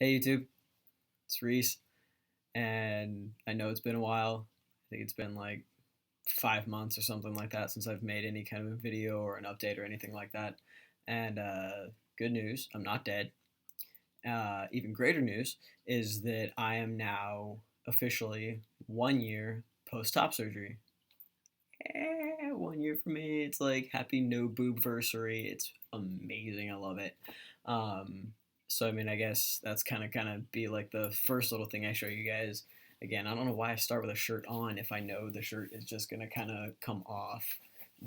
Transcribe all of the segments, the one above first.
Hey YouTube, it's Rhys, and I know it's been a while. I think it's been like 5 months or something like that since I've made any kind of a video or an update or anything like that. And good news, I'm not dead. Even greater news is that I am now officially 1 year post-op surgery. 1 year for me. It's like happy no boobversary. It's amazing. I love it. Um, so I mean, I guess that's kind of be like the first little thing I show you guys. Again, I don't know why I start with a shirt on if I know the shirt is just gonna kind of come off,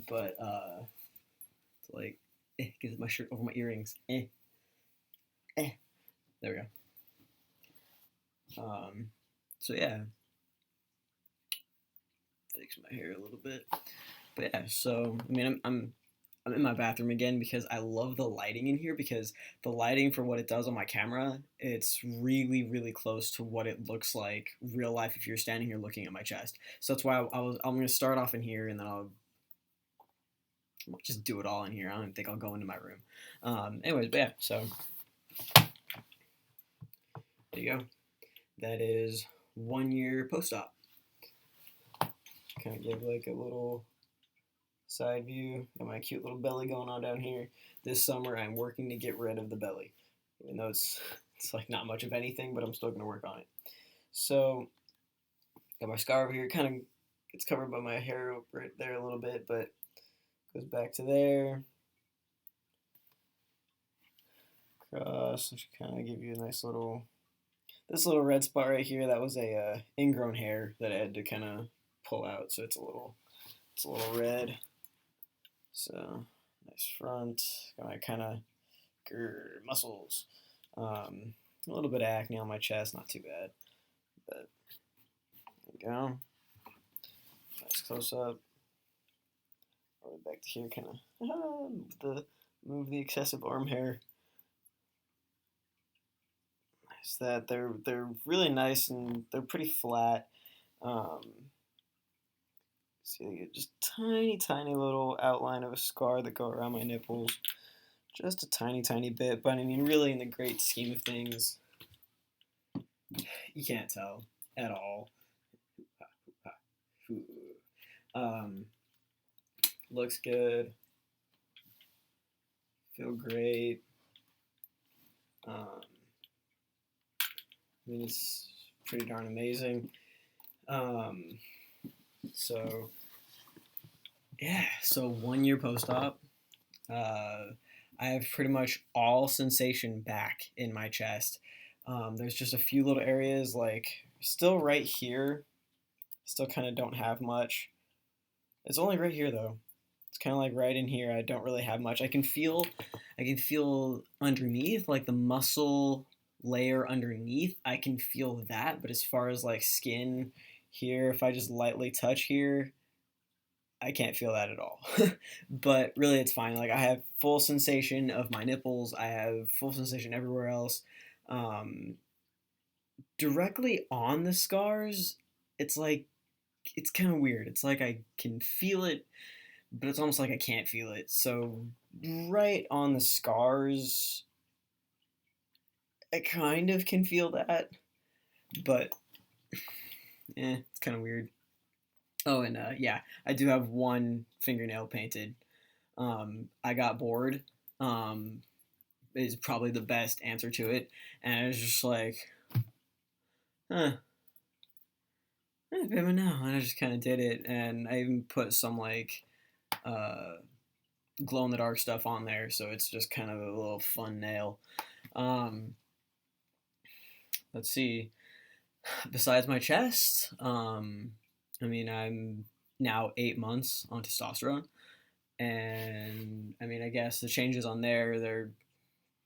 but it's like get my shirt over my earrings. Eh. There we go. So yeah, fix my hair a little bit. But yeah, so I mean, I'm in my bathroom again because I love the lighting in here because the lighting for what it does on my camera, it's really close to what it looks like real life if you're standing here looking at my chest. So that's why I'm gonna start off in here and then I'll just do it all in here. I don't even think I'll go into my room. Anyways, but yeah, so there you go. That is 1 year post-op. Kind of give like a little side view. Got my cute little belly going on down here. This summer, I'm working to get rid of the belly, even though it's like not much of anything, but I'm still gonna work on it. So, got my scar over here. Kind of gets covered by my hair right there a little bit, but goes back to there. Cross. I should kind of give you a nice little. This little red spot right here. That was a ingrown hair that I had to kind of pull out, so it's a little red. So nice front. Got my kind of muscles. A little bit of acne on my chest, not too bad. But there we go. Nice close up. Right back to here, kind of move the excessive arm hair. Nice that they're really nice and they're pretty flat. Um, see, just tiny little outline of a scar that go around my nipples. Just a tiny bit, but I mean, really, in the great scheme of things, you can't tell at all. Um, looks good. Feel great. I mean, it's pretty darn amazing. Um, so yeah, so 1 year post-op. I have pretty much all sensation back in my chest. There's just a few little areas like still right here. Still kind of don't have much. It's only right here though. It's kind of like right in here. I don't really have much. I can feel underneath, like the muscle layer underneath. I can feel that, but as far as like skin here, if I just lightly touch here, I can't feel that at all. But really, it's fine. Like I have full sensation of my nipples. I have full sensation everywhere else. Um, Directly on the scars, it's like it's kind of weird. It's like I can feel it, but it's almost like I can't feel it. So right on the scars, I kind of can feel that, but it's kind of weird. Oh, and yeah, I do have one fingernail painted. I got bored. Um, is probably the best answer to it, and I was just like, huh, maybe now, and I just kind of did it, and I even put some like uh, glow in the dark stuff on there, so it's just kind of a little fun nail. Um, let's see. Besides my chest, I mean, I'm now 8 months on testosterone, and I mean, I guess the changes on there, they're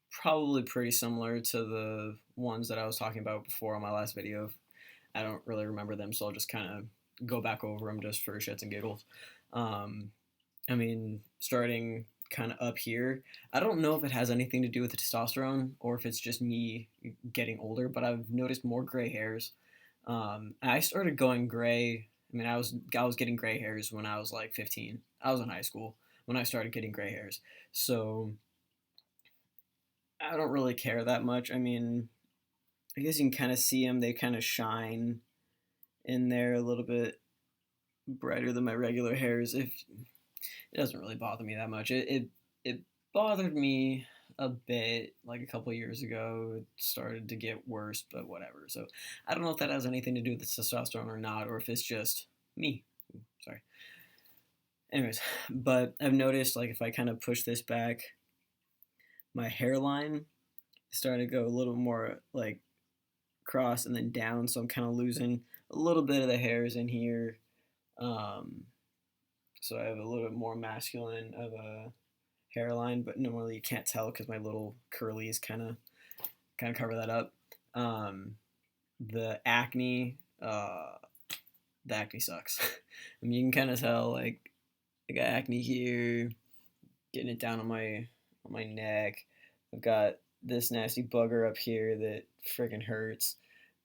probably pretty similar to the ones that I was talking about before on my last video. I don't really remember them, so I'll just kind of go back over them just for shits and giggles. Um, I mean, starting kind of up here, I don't know if it has anything to do with the testosterone or if it's just me getting older, but I've noticed more gray hairs. I started going gray. I mean, I was getting gray hairs when I was like 15. I was in high school when I started getting gray hairs. So I don't really care that much. I mean, I guess you can kind of see them. They kind of shine in there a little bit brighter than my regular hairs. If it doesn't really bother me that much. It bothered me a bit like a couple years ago. It started to get worse, but whatever. So I don't know if that has anything to do with testosterone or not, or if it's just me. Sorry. Anyways, but I've noticed like if I kind of push this back, my hairline is starting to go a little more like cross and then down. So I'm kind of losing a little bit of the hairs in here. Um, so I have a little bit more masculine of a hairline, but normally you can't tell because my little curlies kind of cover that up. Um, the acne, the acne sucks. I mean, you can kind of tell like I got acne here, getting it down on my neck. I've got this nasty bugger up here that freaking hurts.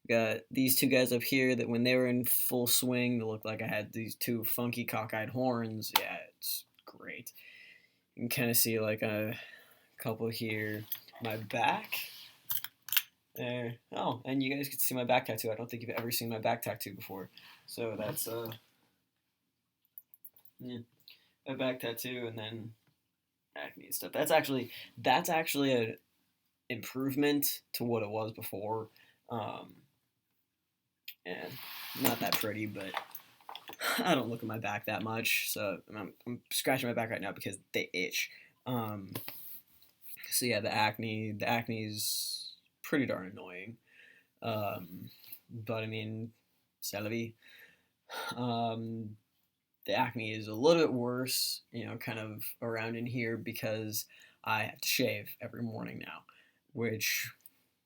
Got these two guys up here that when they were in full swing, they looked like I had these two funky cockeyed horns. Yeah, it's great. You can kind of see like a couple here. My back. There. Oh, and you guys can see my back tattoo. I don't think you've ever seen my back tattoo before. So that's yeah, a back tattoo and then acne and stuff. That's actually an improvement to what it was before. Um, and not that pretty, but I don't look at my back that much, so I'm scratching my back right now because they itch. Um, so yeah, the acne is pretty darn annoying. But I mean, c'est la vie. Um, the acne is a little bit worse, kind of around in here because I have to shave every morning now, which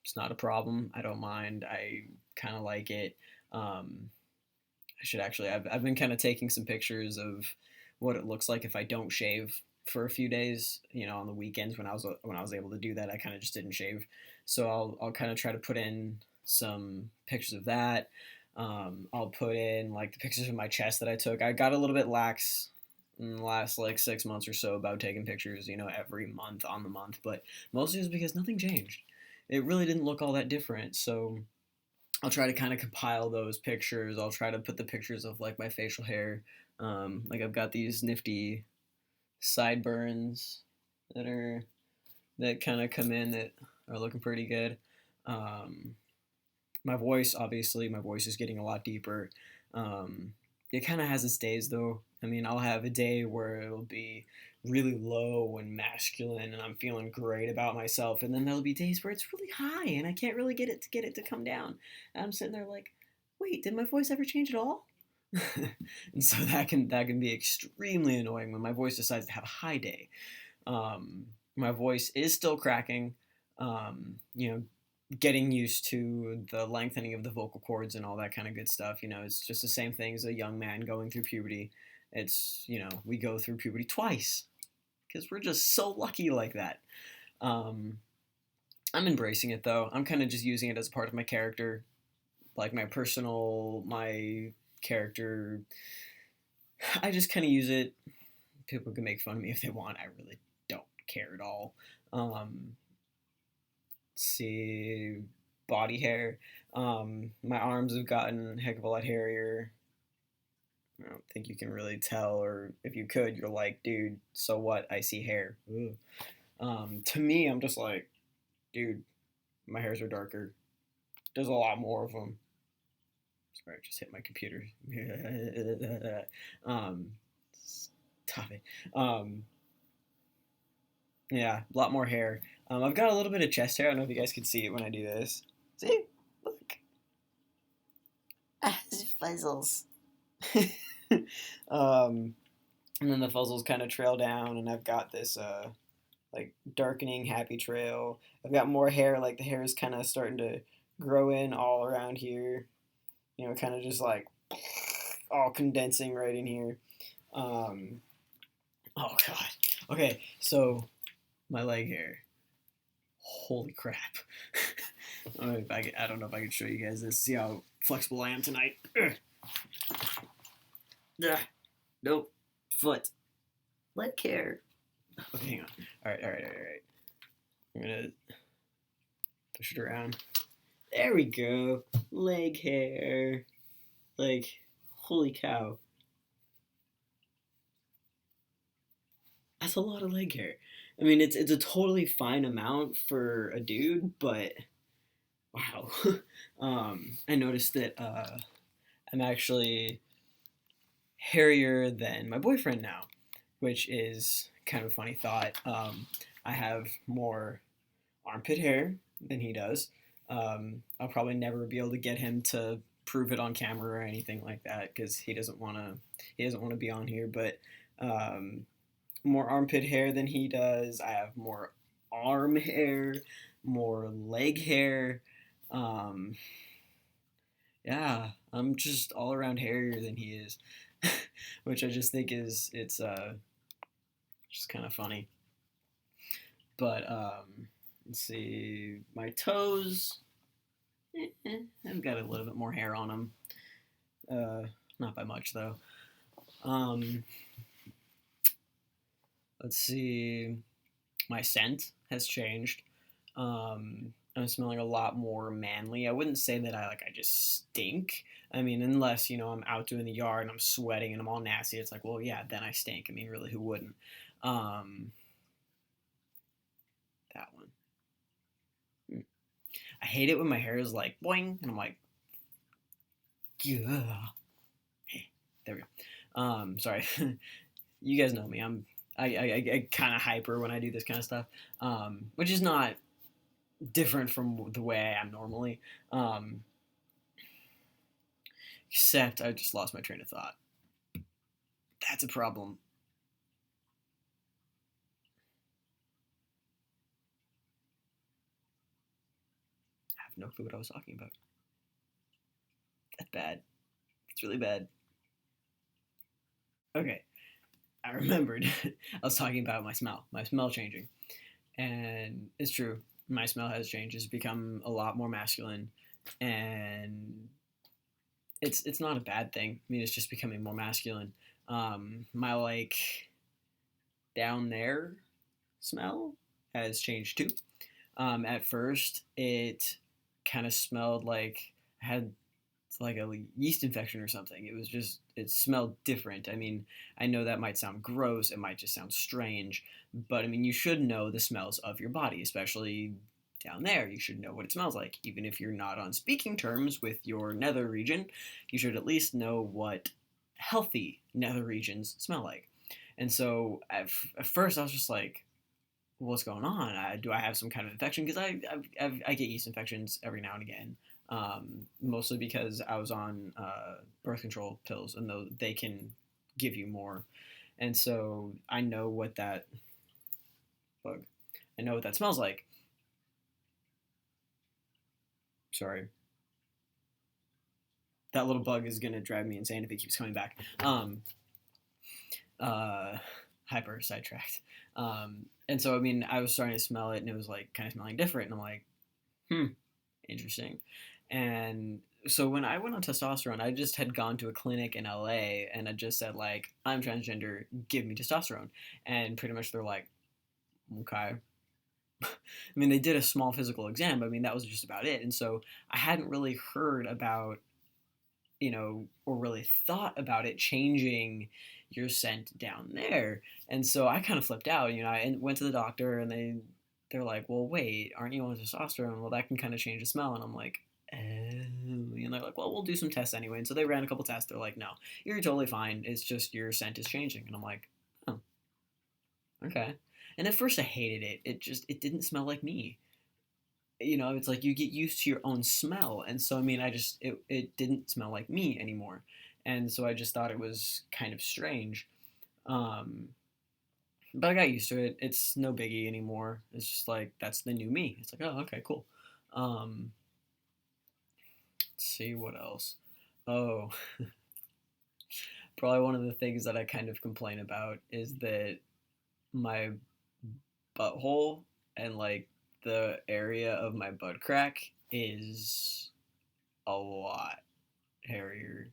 is not a problem. I don't mind. I kind of like it. I should actually. I've been kind of taking some pictures of what it looks like if I don't shave for a few days. On the weekends when I was able to do that, I kind of just didn't shave. So I'll kind of try to put in some pictures of that. I'll put in like the pictures of my chest that I took. I got a little bit lax in the last like 6 months or so about taking pictures, every month on the month, but mostly it's because nothing changed. It really didn't look all that different. So I'll try to kind of compile those pictures. I'll try to put the pictures of like my facial hair. Like I've got these nifty sideburns that kind of come in that are looking pretty good. Um, my voice, obviously, my voice is getting a lot deeper. It kind of has its days though. I mean, I'll have a day where it'll be really low and masculine and I'm feeling great about myself, and then there'll be days where it's really high and I can't really get it to come down. And I'm sitting there like, wait, did my voice ever change at all? And so that can be extremely annoying when my voice decides to have a high day. My voice is still cracking. You know, getting used to the lengthening of the vocal cords and all that kind of good stuff. It's just the same thing as a young man going through puberty. It's, we go through puberty twice because we're just so lucky like that. I'm embracing it though. I'm kind of just using it as a part of my character, like my character. I just kind of use it. People can make fun of me if they want. I really don't care at all. See, body hair. My arms have gotten a heck of a lot hairier. I don't think you can really tell, or if you could, you're like, dude, so what? I see hair. To me, I'm just like, dude, my hairs are darker. There's a lot more of them. Sorry, I just hit my computer. Stop it. Yeah, a lot more hair. I've got a little bit of chest hair. I don't know if you guys can see it when I do this. See? Look. Fuzzles. And then the fuzzles kind of trail down, and I've got this like darkening happy trail. I've got more hair, like the hair is kind of starting to grow in all around here. Kind of just like all condensing right in here. Oh god. Okay, so my leg hair. Holy crap. I don't know if I can show you guys this. See how flexible I am tonight. Nope. Foot. Leg hair. Okay, hang on. Alright. I'm gonna push it around. There we go. Leg hair. Like, holy cow. That's a lot of leg hair. I mean, it's a totally fine amount for a dude, but wow. I noticed that I'm actually hairier than my boyfriend now, which is kind of a funny thought. I have more armpit hair than he does. I'll probably never be able to get him to prove it on camera or anything like that because he doesn't want to be on here. But um, more armpit hair than he does. I have more arm hair, more leg hair. Um, yeah, I'm just all around hairier than he is, which I just think is it's just kind of funny. But let's see, my toes. I've got a little bit more hair on them. Not by much though. Um, let's see, my scent has changed. I'm smelling a lot more manly. I wouldn't say that I just stink. I mean, unless I'm out doing the yard and I'm sweating and I'm all nasty. It's like, well, yeah, then I stink. I mean, really, who wouldn't? Um, that one. Hmm. I hate it when my hair is like boing, and I'm like, yeah. Hey, there we go. Sorry, you guys know me. I kind of hyper when I do this kind of stuff, which is not different from the way I am normally. Um, Except I just lost my train of thought. That's a problem. I have no clue what I was talking about. That's bad. It's really bad. Okay, I remembered. I was talking about my smell changing, and it's true. My smell has changed. It's become a lot more masculine, and it's not a bad thing. I mean, it's just becoming more masculine. My like down there smell has changed too. At first, it kind of smelled like I had like a yeast infection or something. It was just it smelled different. I mean, I know that might sound gross. It might just sound strange, but I mean, you should know the smells of your body, especially down there. You should know what it smells like, even if you're not on speaking terms with your nether region. You should at least know what healthy nether regions smell like. And so at first, I was just like, what's going on? Do I have some kind of infection? Because I get yeast infections every now and again, mostly because I was on birth control pills, and though they can give you more, and so I know what that bug, I know what that smells like. Sorry, that little bug is gonna drive me insane if it keeps coming back. Uh, Hyper sidetracked. And so I mean, I was starting to smell it, and it was like kind of smelling different, and I'm like, hmm, interesting. And so when I went on testosterone, I just had gone to a clinic in LA and I just said like, I'm transgender, give me testosterone. And pretty much they're like, okay. I mean, they did a small physical exam, but I mean that was just about it. And so I hadn't really heard about, or really thought about it changing your scent down there. And so I kind of flipped out. I went to the doctor and they're like, well, wait, aren't you on testosterone? Well, that can kind of change the smell. And I'm like, oh. And they're like, well, we'll do some tests anyway. And so they ran a couple tests. They're like, no, you're totally fine. It's just your scent is changing. And I'm like, oh, okay. And at first I hated it. It didn't smell like me. It's like you get used to your own smell. And so, I mean, it didn't smell like me anymore. And so I just thought it was kind of strange. Um, but I got used to it. It's no biggie anymore. It's just like, that's the new me. It's like, oh, okay, cool. Um, let's see what else. Oh, probably one of the things that I kind of complain about is that my butthole and like the area of my butt crack is a lot hairier.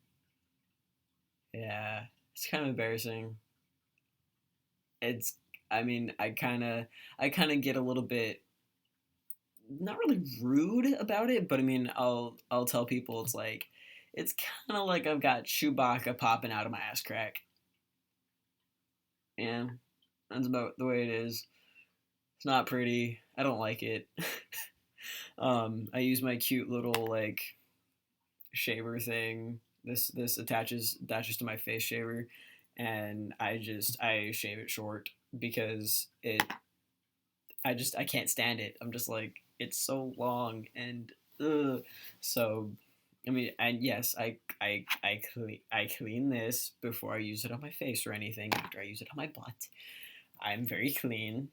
Yeah, it's kind of embarrassing. It's, I mean, I kind of get a little bit not really rude about it, but I mean, I'll tell people it's kind of like I've got Chewbacca popping out of my ass crack. Yeah, that's about the way it is. It's not pretty. I don't like it. I use my cute little like shaver thing. This attaches to my face shaver, and I shave it short because I can't stand it. I'm just like it's so long and ugh. So I mean, and yes, I clean this before I use it on my face or anything. After I use it on my butt, I'm very clean.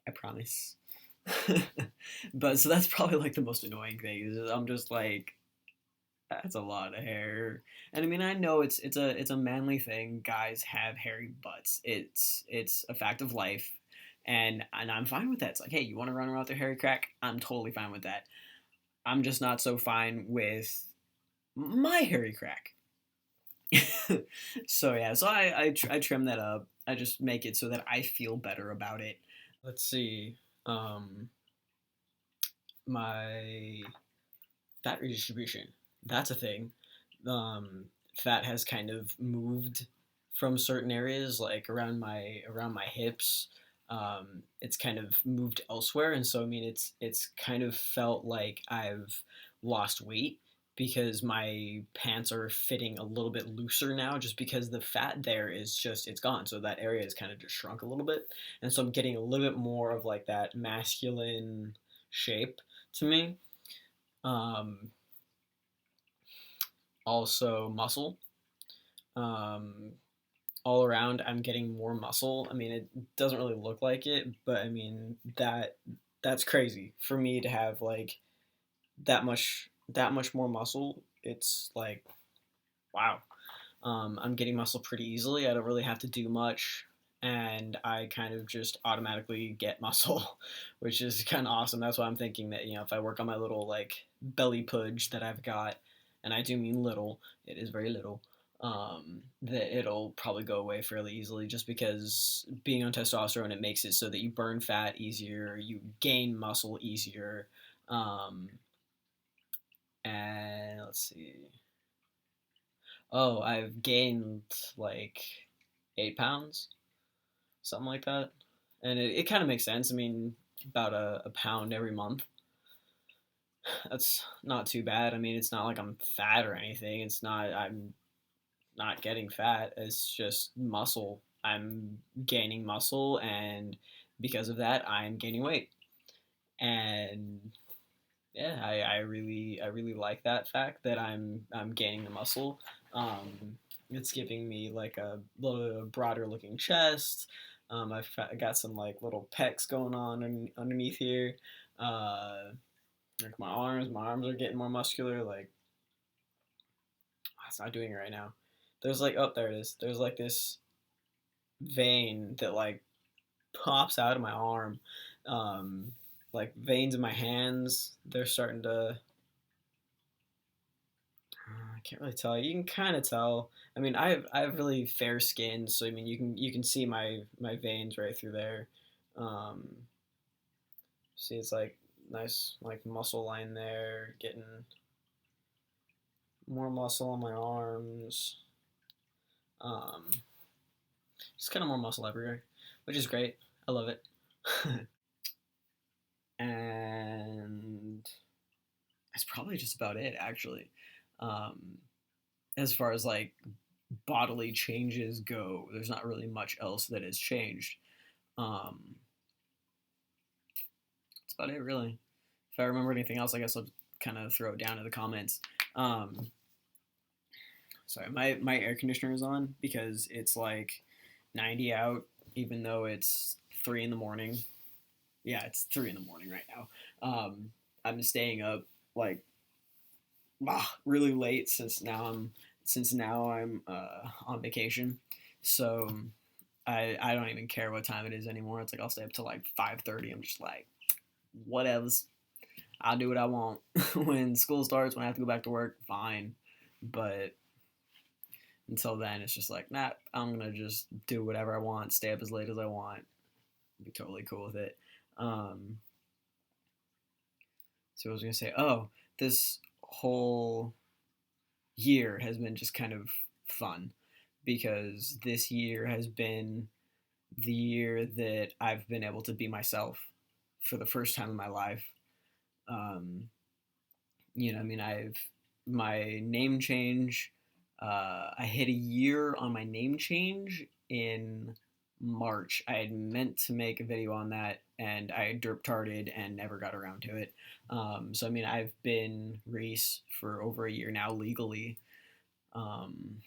I promise. But so that's probably like the most annoying thing is I'm just like that's a lot of hair. And I mean I know it's a manly thing. Guys have hairy butts. It's a fact of life. And I'm fine with that. It's like, hey, you want to run around with your hairy crack? I'm totally fine with that. I'm just not so fine with my hairy crack. So yeah, so I trim that up. I just make it so that I feel better about it. Let's see. Um, my fat redistribution. That's a thing. Fat has kind of moved from certain areas, like around my hips. It's kind of moved elsewhere, and so I mean, it's kind of felt like I've lost weight because my pants are fitting a little bit looser now, just because the fat there is just it's gone, so that area has kind of just shrunk a little bit, and so I'm getting a little bit more of like that masculine shape to me. Um, Also muscle. Um, all around, I'm getting more muscle. I mean, it doesn't really look like it, but I mean that's crazy for me to have like that much more muscle. It's like wow. I'm getting muscle pretty easily. I don't really have to do much, and I kind of just automatically get muscle, which is kind of awesome. That's why I'm thinking that if I work on my little like belly pudge that I've got, and I do mean little, it is very little. That it'll probably go away fairly easily just because being on testosterone it makes it so that you burn fat easier, you gain muscle easier, um, and let's see. Oh, I've gained like 8 pounds, something like that. And it kind of makes sense. I mean, about a pound every month. That's not too bad. I mean, it's not like I'm fat or anything. I'm not getting fat. It's just muscle. I'm gaining muscle, and because of that, I'm gaining weight. And yeah, I really like that fact that I'm gaining the muscle. It's giving me like a little broader looking chest. I got some like little pecs going on underneath here. Like my arms are getting more muscular. Like it's not doing it right now. There's like oh there it is. There's like this vein that like pops out of my arm. Um, like veins in my hands. They're starting to I can't really tell. You can kind of tell. I mean, I have really fair skin, so I mean, you can see my veins right through there. Um, See, it's like nice like muscle line there, getting more muscle on my arms. Um, just kind of more muscle everywhere, which is great. I love it. And that's probably just about it, actually. Um, as far as like bodily changes go, there's not really much else that has changed. Um, that's about it, really. If I remember anything else, I guess I'll kind of throw it down in the comments. Um, Sorry, my air conditioner is on because it's like 90 out, even though it's 3 in the morning. Yeah, it's 3 in the morning right now. I'm staying up like really late since now I'm on vacation, so I don't even care what time it is anymore. It's like I'll stay up till like 5:30. I'm just like whatevs. I'll do what I want. When school starts, when I have to go back to work, fine. But until then, it's just like, nah, I'm gonna just do whatever I want, stay up as late as I want, be totally cool with it. Um, So I was gonna say, oh, this whole year has been just kind of fun because this year has been the year that I've been able to be myself for the first time in my life. Um, I mean, I've my name change. I hit a year on my name change in March. I had meant to make a video on that, and I derp tarded and never got around to it. So I mean, I've been Rhys for over a year now legally. Um,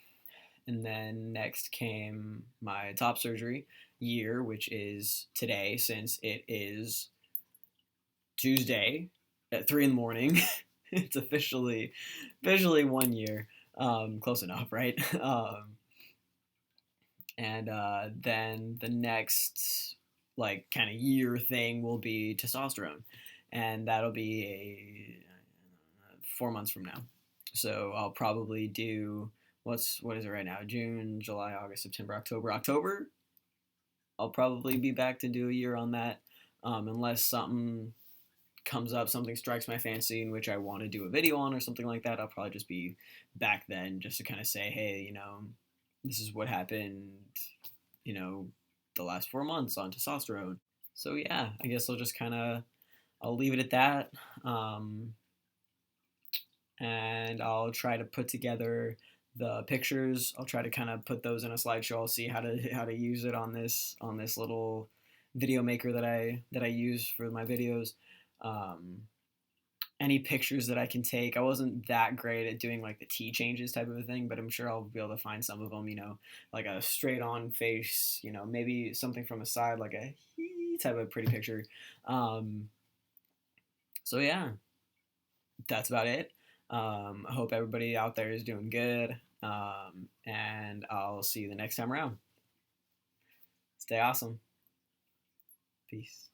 and then next came my top surgery year, which is today, since it is Tuesday at 3 in the morning. It's officially 1 year. Close enough, right? And then the next like kind of year thing will be testosterone, and that'll be a 4 months from now. So I'll probably do what is it right now? June, July, August, September, October. October, I'll probably be back to do a year on that, unless something comes up, something strikes my fancy in which I want to do a video on or something like that. I'll probably just be back then just to kind of say, hey, this is what happened, you know, the last 4 months on testosterone. So yeah, I guess I'll leave it at that. And I'll try to put together the pictures. I'll try to kind of put those in a slideshow. I'll see how to use it on this little video maker that I use for my videos. Um, any pictures that I can take. I wasn't that great at doing like the T changes type of a thing, but I'm sure I'll be able to find some of them. Like a straight on face. Maybe something from a side, like a type of pretty picture. So yeah, that's about it. I hope everybody out there is doing good. And I'll see you the next time around. Stay awesome. Peace.